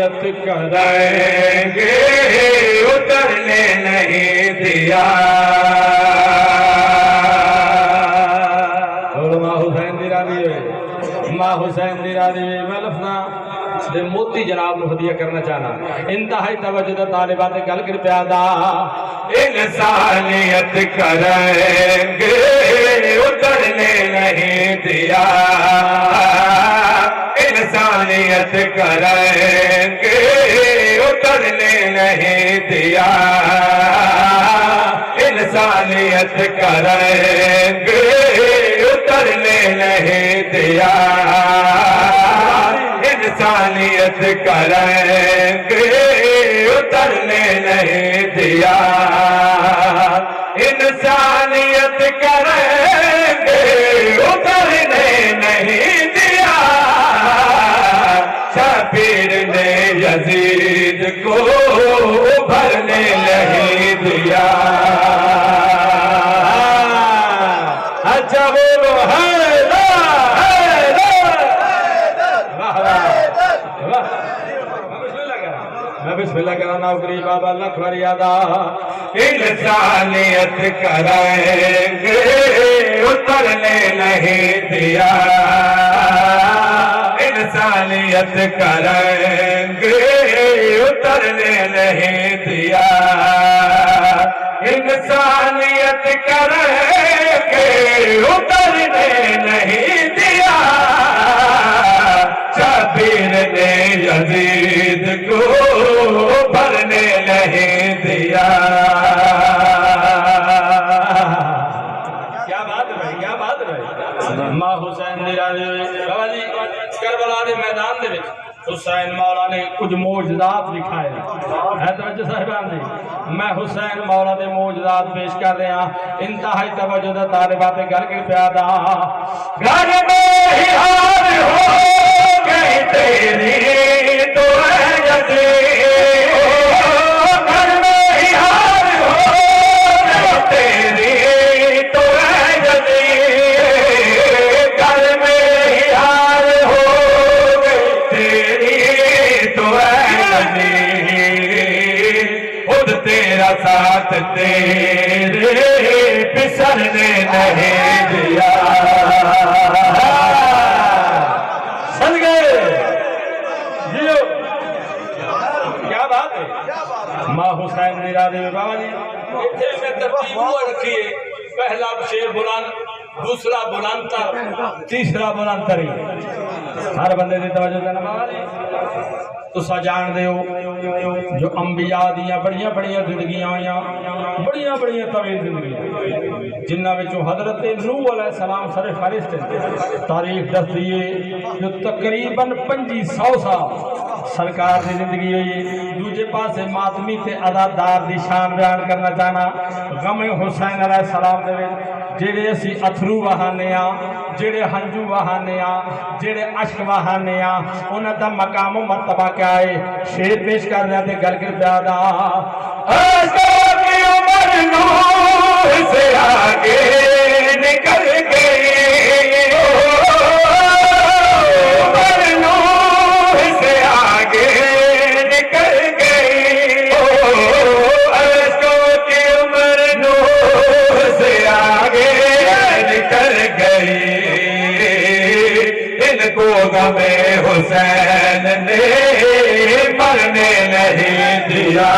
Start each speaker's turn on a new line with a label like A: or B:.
A: इंसानियत करेंगे उतरने नहीं दिया। मां हुसैन दी राजी होए, मां हुसैन दी राजी होए। मैं लफना दे मोती जनाब नूं हदिया करना चाहना, इंतहाई तवज्जो दा तालिबात गल कर प्यादा। इंसानियत करेंगे उतरने नहीं दिया, इंसानियत करेंगे उतरने नहीं दिया, इंसानियत करेंगे उतरने नहीं दिया, इंसानियत करेंगे उतरने नहीं दिया, इंसानियत करेंगे उतरने नहीं दिया। शबीर ने यजीद को उभरने नहीं दिया। अच्छा बोलो है बिस्मिल्लाह करा नौकरी बाबा लख वरियादा। इंसानियत करेंगे उतरने नहीं दिया, इंसानियत करेंगे उतरने नहीं दिया, इंसानियत करेंगे उतरने नहीं दिया। शबीर ने यजीद को भरने नहीं दिया। क्या बात है भाई, क्या बात है भाई। मां हुसैन बाबा जी करबला के मैदान दे विच हुसैन मौला ने कुछ मौजदात दिखाए है। तवज्जो साहिबान जी, मैं हुसैन मौला के मौजदात पेश कर रहा। इंतहाई तवज्जो दा तालिबात गल कर प्यादा। घर में ही हार हो गई तेरी तो है यजीद, घर में ही हार हो गई तेरी तो है यजीद, घर में ही हार हो गई तेरी तो है यजीद। खुद तेरा साथ तेरे बिसरने नहीं दिया। मां हुसैन निरादे बाबा जी इतने में तरतीब रखी है। पहला शेर बुलंद, दूसरा बुलंदतर, तीसरा बुलंदतरी। हर बंदे की तवज्जो देना बाबा जी। तुसा जान दे हो जो अंबिया दियां बड़ियां बड़ियां जिंदगियां होइयां, बड़ियां बड़ियां तवील जिंदगियां, जिन्हां विचों हजरत नूह अलैहिस्सलाम सरे फरिश्ते तारीख दसदी है जो तकरीबन 2500 साल सरकार की जिंदगी हुई। दूजे पासे मातमी ते अदादार की शान बयान करना चाहना। गमे हुसैन अलैहिस्सलाम दे विच जेड़े असी अथरू वहाने आ, जेड़े हंजू वहाने आ, जेड़े अश्क वहाने आ, उन्हां दा मकाम मर्तबा क्या है। शेर पेश कर रहा थे गल कर प्यादा। उम्र नूह से आगे निकल गई, उम्र नूह से आगे निकल गई, अशकों की उम्र नूह से आगे निकल गई। इनको गमे हुसैन ने मरने नहीं दिया।